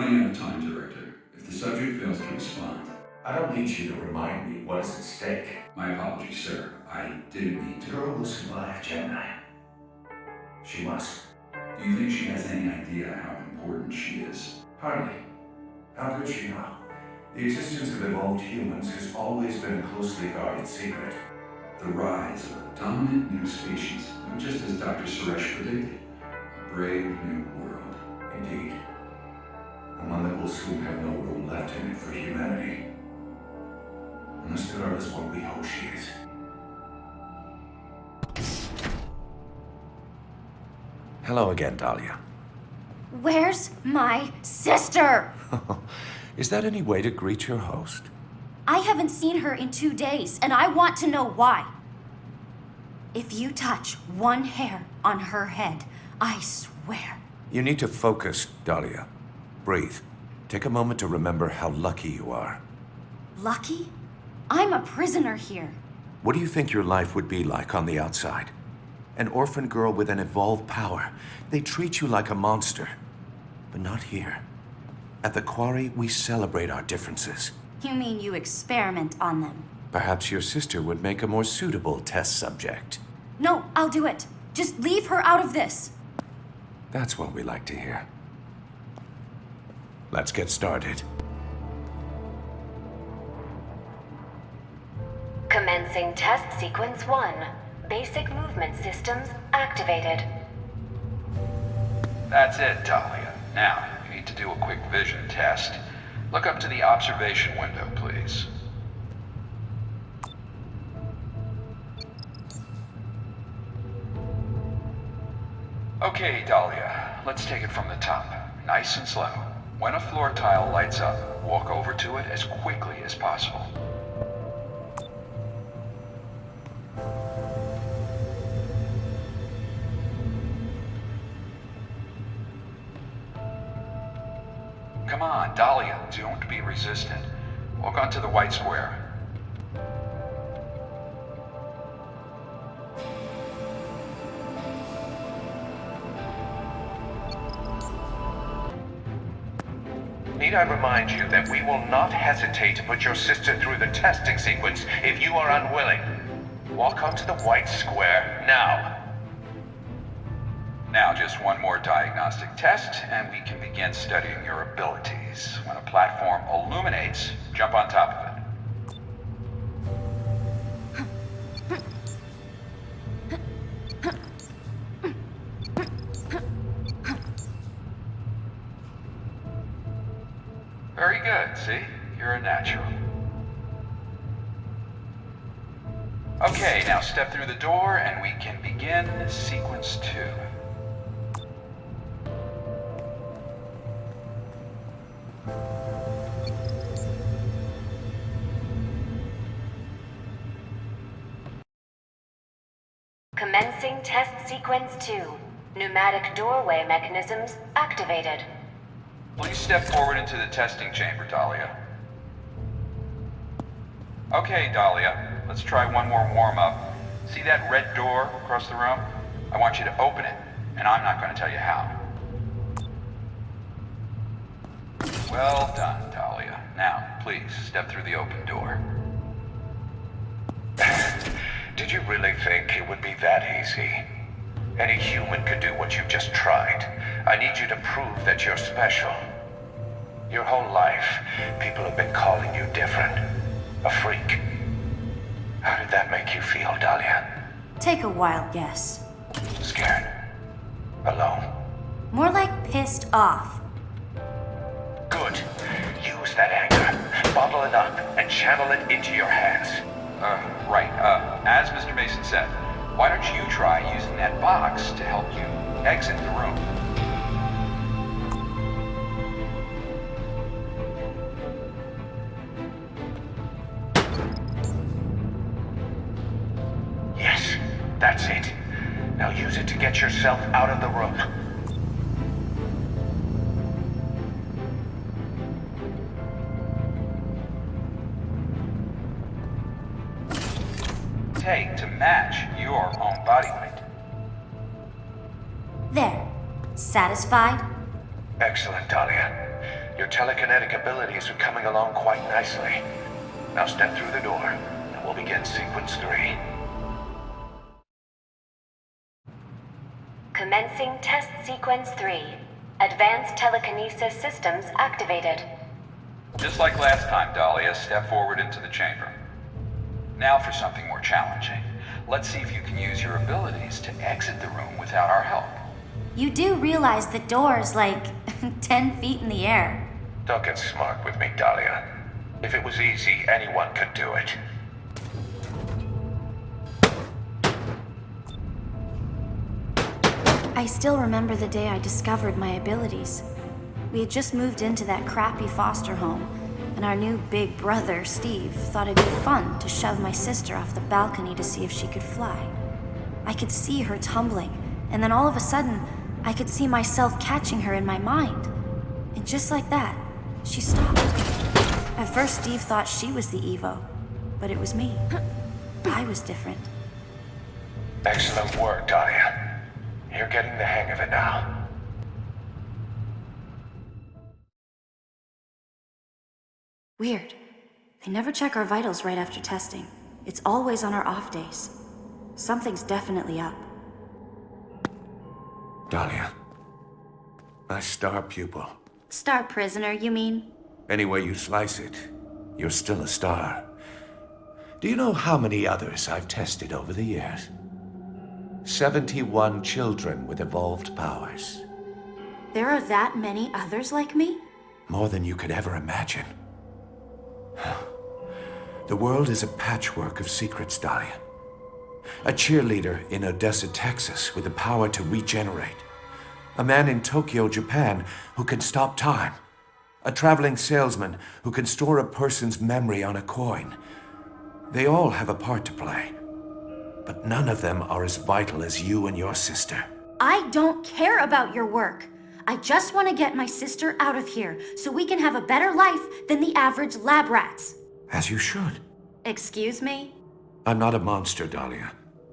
running out of time, Director. If the subject fails to respond... I don't need you to remind me what is at stake. My apologies, sir. I didn't mean The to. girl will survive, Gemini. She must. Do you think she has any idea how important she is? Hardly. How could she know? The existence of evolved humans has always been a closely guarded secret. The rise of a dominant new species, just as Dr. Suresh predicted. A brave new world. Indeed. And one that will soon have no room left in it for humanity. And this girl is what we hope she is. Hello again, Dahlia. Where's my sister? Is that any way to greet your host? I haven't seen her in 2 days, and I want to know why. If you touch one hair on her head, I swear. You need to focus, Dahlia. Breathe. Take a moment to remember how lucky you are. Lucky? I'm a prisoner here. What do you think your life would be like on the outside? An orphan girl with an evolved power. They treat you like a monster. But not here. At the Quarry, we celebrate our differences. You mean you experiment on them? Perhaps your sister would make a more suitable test subject. No, I'll do it. Just leave her out of this. That's what we like to hear. Let's get started. Commencing test sequence 1. Basic movement systems activated. That's it, Dahlia. Now, you need to do a quick vision test. Look up to the observation window, please. Okay, Dahlia. Let's take it from the top. Nice and slow. When a floor tile lights up, walk over to it as quickly as possible. Come on, Dahlia, don't be resistant. Walk onto the white square. Need I remind you that we will not hesitate to put your sister through the testing sequence if you are unwilling. Walk onto the white square now. Now just one more diagnostic test, and we can begin studying your abilities. When a platform illuminates, jump on top of it. Very good, see? You're a natural. Okay, now step through the door and we can begin sequence 2. Commencing test sequence 2. Pneumatic doorway mechanisms activated. Please step forward into the testing chamber, Dahlia. Okay, Dahlia, let's try one more warm-up. See that red door across the room? I want you to open it, and I'm not going to tell you how. Well done, Dahlia. Now, please, step through the open door. Did you really think it would be that easy? Any human could do what you've just tried. I need you to prove that you're special. Your whole life, people have been calling you different. A freak. How did that make you feel, Dahlia? Take a wild guess. Scared? Alone? More like pissed off. Good. Use that anger. Bottle it up and channel it into your hands. Right. As Mr. Mason said, why don't you try using that box to help you exit the room? Yes, that's it. Now use it to get yourself out of the room. Take to match your own body weight. There. Satisfied? Excellent, Dahlia. Your telekinetic abilities are coming along quite nicely. Now step through the door, and we'll begin sequence 3. Commencing test sequence 3. Advanced telekinesis systems activated. Just like last time, Dahlia, step forward into the chamber. Now for something more challenging. Let's see if you can use your abilities to exit the room without our help. You do realize the door's like 10 feet in the air. Don't get smart with me, Dahlia. If it was easy, anyone could do it. I still remember the day I discovered my abilities. We had just moved into that crappy foster home, and our new big brother, Steve, thought it'd be fun to shove my sister off the balcony to see if she could fly. I could see her tumbling, and then all of a sudden, I could see myself catching her in my mind. And just like that, she stopped. At first, Steve thought she was the EVO, but it was me. I was different. Excellent work, Dahlia. You're getting the hang of it now. Weird. They never check our vitals right after testing. It's always on our off days. Something's definitely up. Dahlia. My star pupil. Star prisoner, you mean? Any way you slice it, you're still a star. Do you know how many others I've tested over the years? 71 children with evolved powers. There are that many others like me? More than you could ever imagine. The world is a patchwork of secrets, Dahlia. A cheerleader in Odessa, Texas, with the power to regenerate. A man in Tokyo, Japan, who can stop time. A traveling salesman who can store a person's memory on a coin. They all have a part to play. But none of them are as vital as you and your sister. I don't care about your work. I just want to get my sister out of here so we can have a better life than the average lab rats. As you should. Excuse me? I'm not a monster, Dahlia.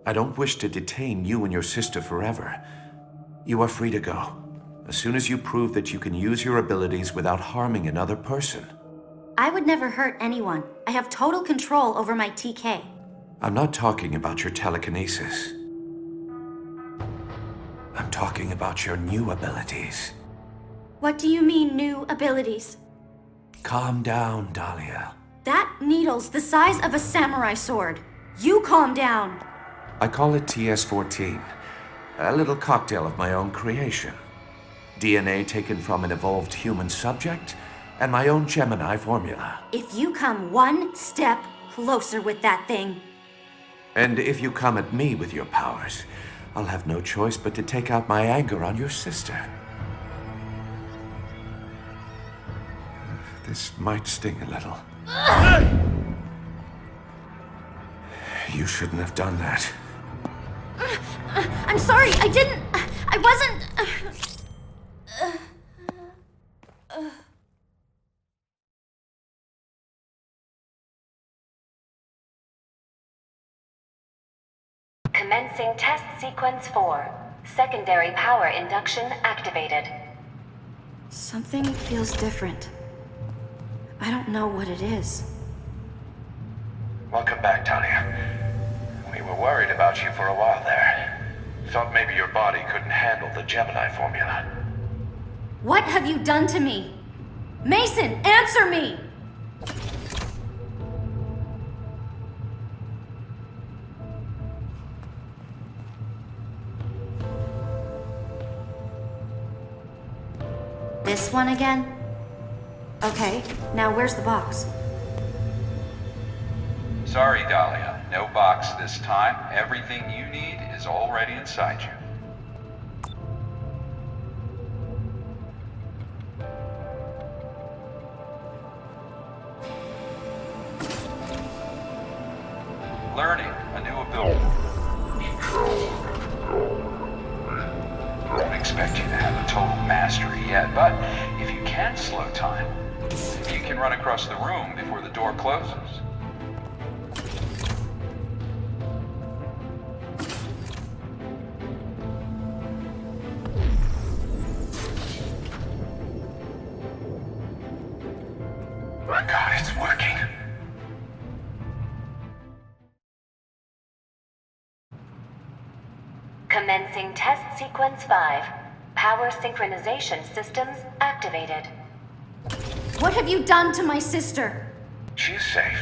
I don't wish to detain you and your sister forever. You are free to go, as soon as you prove that you can use your abilities without harming another person. I would never hurt anyone. I have total control over my TK. I'm not talking about your telekinesis. I'm talking about your new abilities. What do you mean, new abilities? Calm down, Dahlia. That needle's the size of a samurai sword. You calm down. I call it TS-14, a little cocktail of my own creation. DNA taken from an evolved human subject, and my own Gemini formula. If you come one step closer with that thing... And if you come at me with your powers, I'll have no choice but to take out my anger on your sister. This might sting a little. You shouldn't have done that. I'm sorry, I didn't... I wasn't... Commencing test sequence 4. Secondary power induction activated. Something feels different. I don't know what it is. Welcome back, Dahlia. We were worried about you for a while there. Thought maybe your body couldn't handle the Gemini formula. What have you done to me? Mason, answer me! This one again? Okay, now where's the box? Sorry, Dahlia. No box this time. Everything you need is already inside you. Learning a new ability. Don't expect you to have a total mastery yet, but if you can slow time, you can run across the room before the door closes. God, it's working. Commencing test sequence 5. Power synchronization systems activated. What have you done to my sister? She's safe,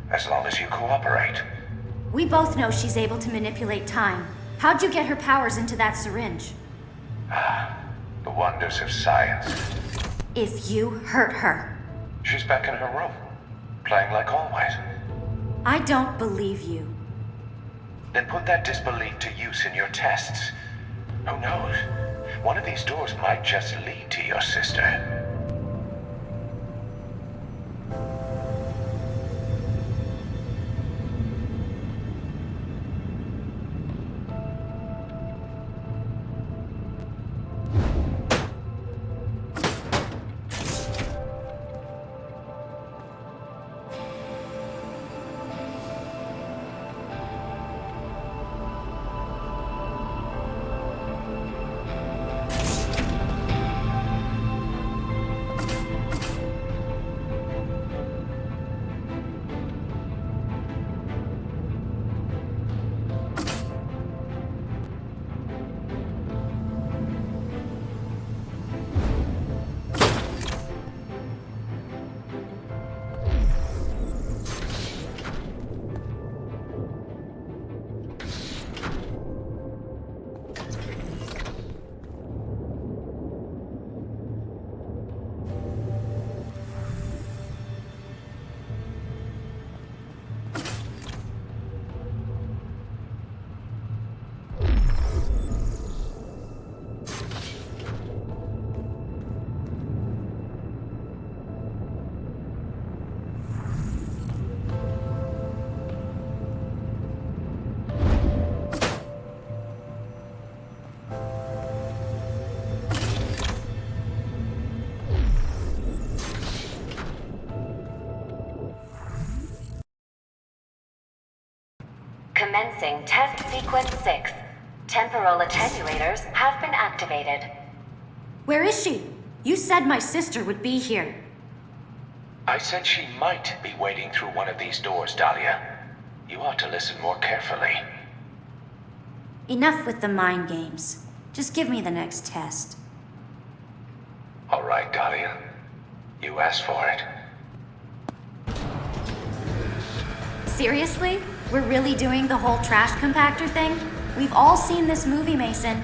as long as you cooperate. We both know she's able to manipulate time. How'd you get her powers into that syringe? The wonders of science. If you hurt her. She's back in her room, playing like always. I don't believe you. Then put that disbelief to use in your tests. Who knows? One of these doors might just lead to your sister. Commencing test sequence 6. Temporal attenuators have been activated. Where is she? You said my sister would be here. I said she might be waiting through one of these doors, Dahlia. You ought to listen more carefully. Enough with the mind games. Just give me the next test. All right, Dahlia. You asked for it. Seriously? We're really doing the whole trash compactor thing? We've all seen this movie, Mason.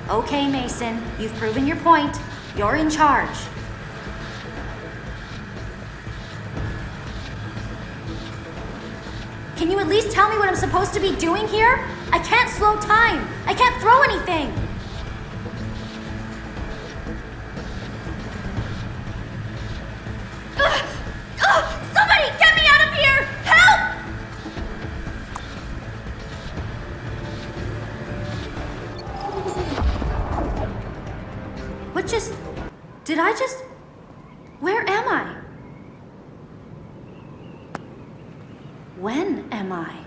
Okay, Mason, you've proven your point. You're in charge. Can you at least tell me what I'm supposed to be doing here? I can't slow time. I can't throw anything. Somebody get me out of here! Help! What just... Did I just... Where am I? When am I?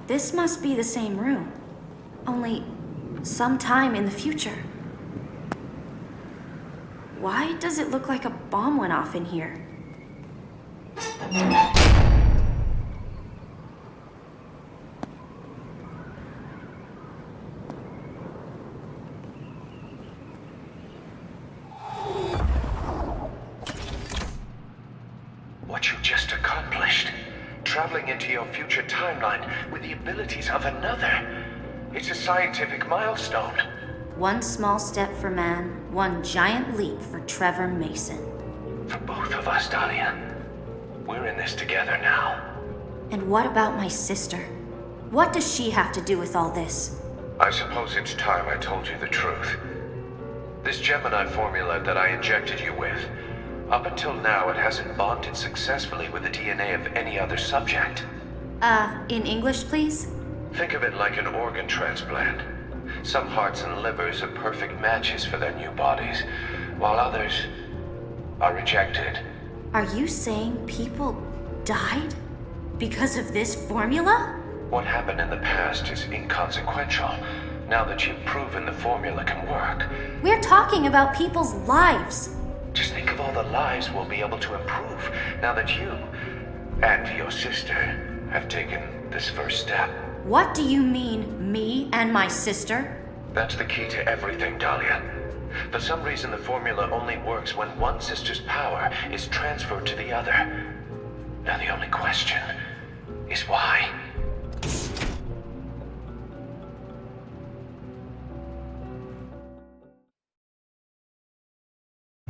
This must be the same room. Only sometime in the future. Why does it look like a bomb went off in here? What you just accomplished. Traveling into your future timeline with the abilities of another. It's a scientific milestone. One small step for man, one giant leap for Trevor Mason. For both of us, Dahlia. We're in this together now. And what about my sister? What does she have to do with all this? I suppose it's time I told you the truth. This Gemini formula that I injected you with, up until now it hasn't bonded successfully with the DNA of any other subject. In English, please? Think of it like an organ transplant. Some hearts and livers are perfect matches for their new bodies, while others are rejected. Are you saying people died because of this formula? What happened in the past is inconsequential, now that you've proven the formula can work. We're talking about people's lives. Just think of all the lives we'll be able to improve now that you and your sister have taken this first step. What do you mean, me and my sister? That's the key to everything, Dahlia. For some reason, the formula only works when one sister's power is transferred to the other. Now the only question is why?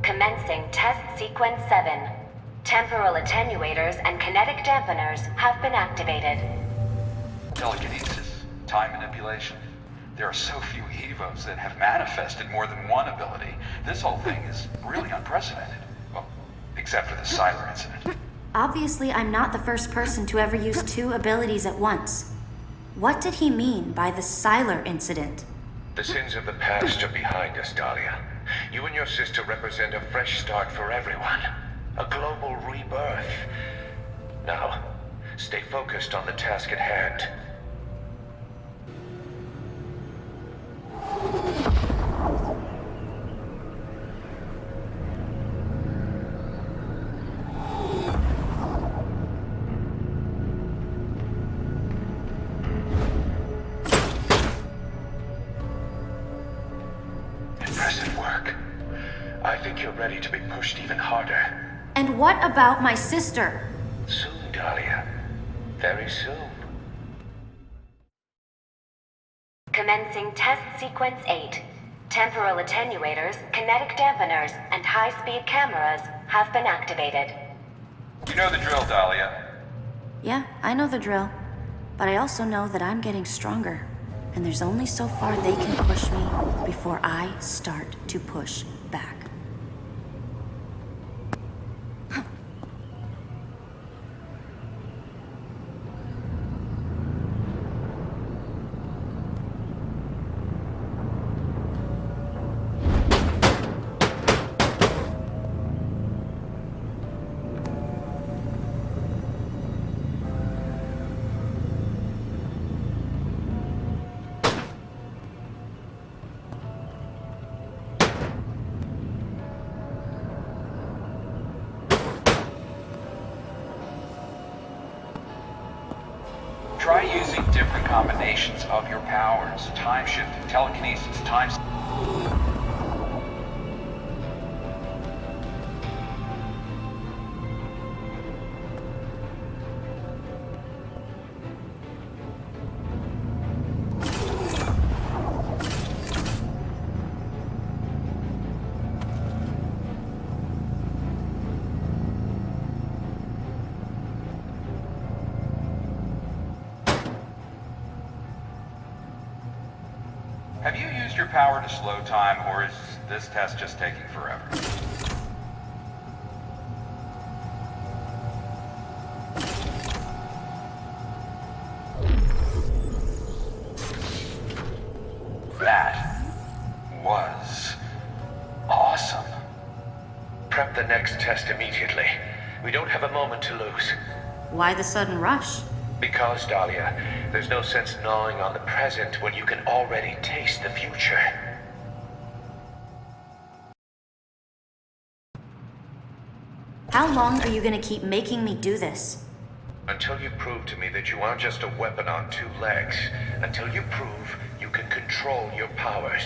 Commencing test sequence 7. Temporal attenuators and kinetic dampeners have been activated. Telekinesis, time manipulation. There are so few EVOs that have manifested more than one ability. This whole thing is really unprecedented. Well, except for the Siler incident. Obviously, I'm not the first person to ever use 2 abilities at once. What did he mean by the Siler incident? The sins of the past are behind us, Dahlia. You and your sister represent a fresh start for everyone. A global rebirth. Now, stay focused on the task at hand. Impressive work. I think you're ready to be pushed even harder. And what about my sister? Soon, Dahlia. Very soon. Commencing test sequence 8. Temporal attenuators, kinetic dampeners, and high-speed cameras have been activated. You know the drill, Dahlia. Yeah, I know the drill. But I also know that I'm getting stronger. And there's only so far they can push me before I start to push back. Try using different combinations of your powers. Time shifting, telekinesis, time... Have you used your power to slow time, or is this test just taking forever? That was awesome. Prep the next test immediately. We don't have a moment to lose. Why the sudden rush? Because, Dahlia, there's no sense gnawing on the present when you can already taste the future. How long are you gonna keep making me do this? Until you prove to me that you aren't just a weapon on 2 legs. Until you prove you can control your powers.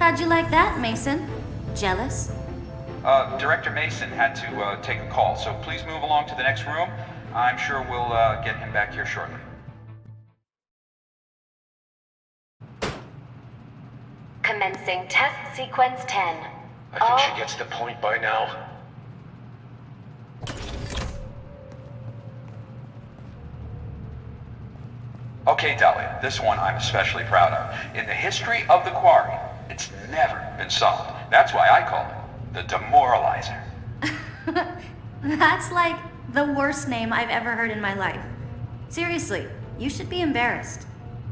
How'd you like that, Mason? Jealous? Director Mason had to take a call, so please move along to the next room. I'm sure we'll get him back here shortly. Commencing test sequence 10. I think she gets the point by now. Okay, Dahlia, this one I'm especially proud of. In the history of the Quarry, it's never been solved. That's why I call it the Demoralizer. That's like the worst name I've ever heard in my life. Seriously, you should be embarrassed.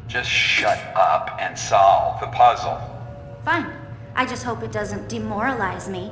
Just shut up and solve the puzzle. Fine. I just hope it doesn't demoralize me.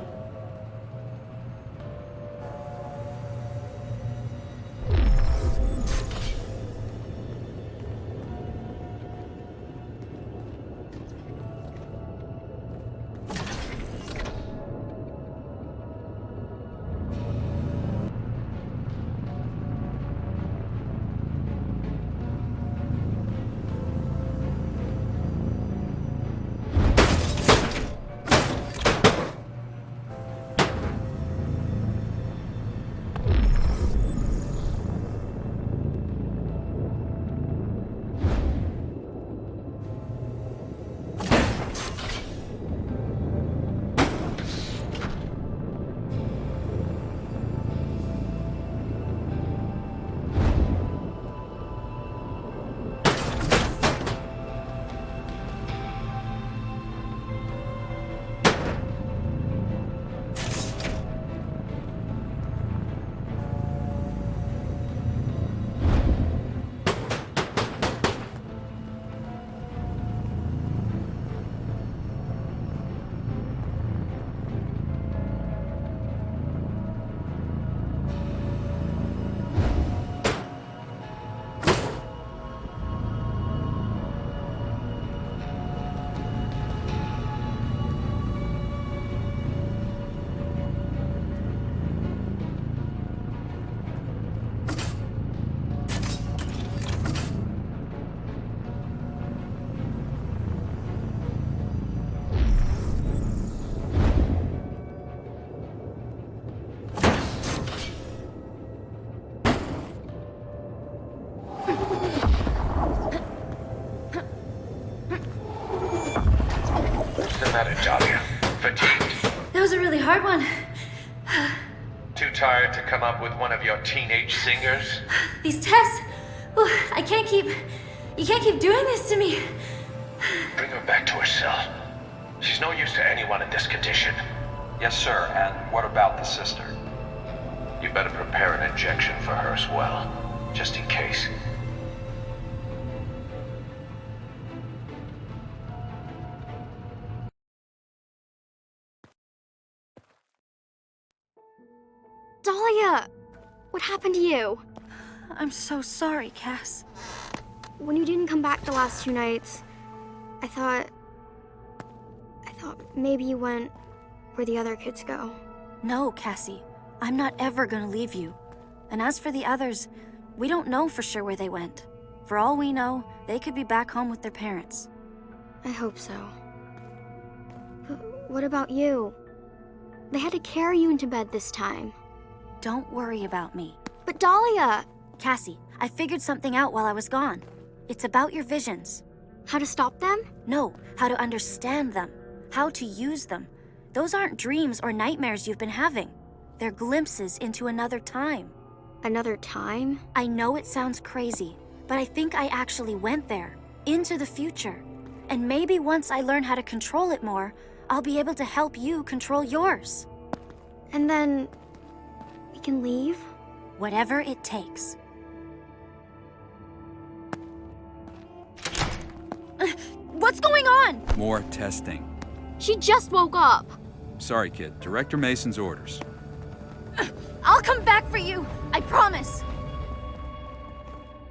Dahlia. Fatigued? That was a really hard one. Too tired to come up with one of your teenage singers? These tests... Ooh, I can't keep... You can't keep doing this to me. Bring her back to her cell. She's no use to anyone in this condition. Yes, sir. And what about the sister? You better prepare an injection for her as well, just in case. Dahlia! What happened to you? I'm so sorry, Cass. When you didn't come back the last 2 nights, I thought maybe you went where the other kids go. No, Cassie. I'm not ever gonna leave you. And as for the others, we don't know for sure where they went. For all we know, they could be back home with their parents. I hope so. But what about you? They had to carry you into bed this time. Don't worry about me. But Dahlia! Cassie, I figured something out while I was gone. It's about your visions. How to stop them? No, how to understand them. How to use them. Those aren't dreams or nightmares you've been having. They're glimpses into another time. Another time? I know it sounds crazy, but I think I actually went there, into the future. And maybe once I learn how to control it more, I'll be able to help you control yours. And then... we can leave? Whatever it takes. What's going on? More testing. She just woke up! Sorry, kid. Director Mason's orders. I'll come back for you, I promise.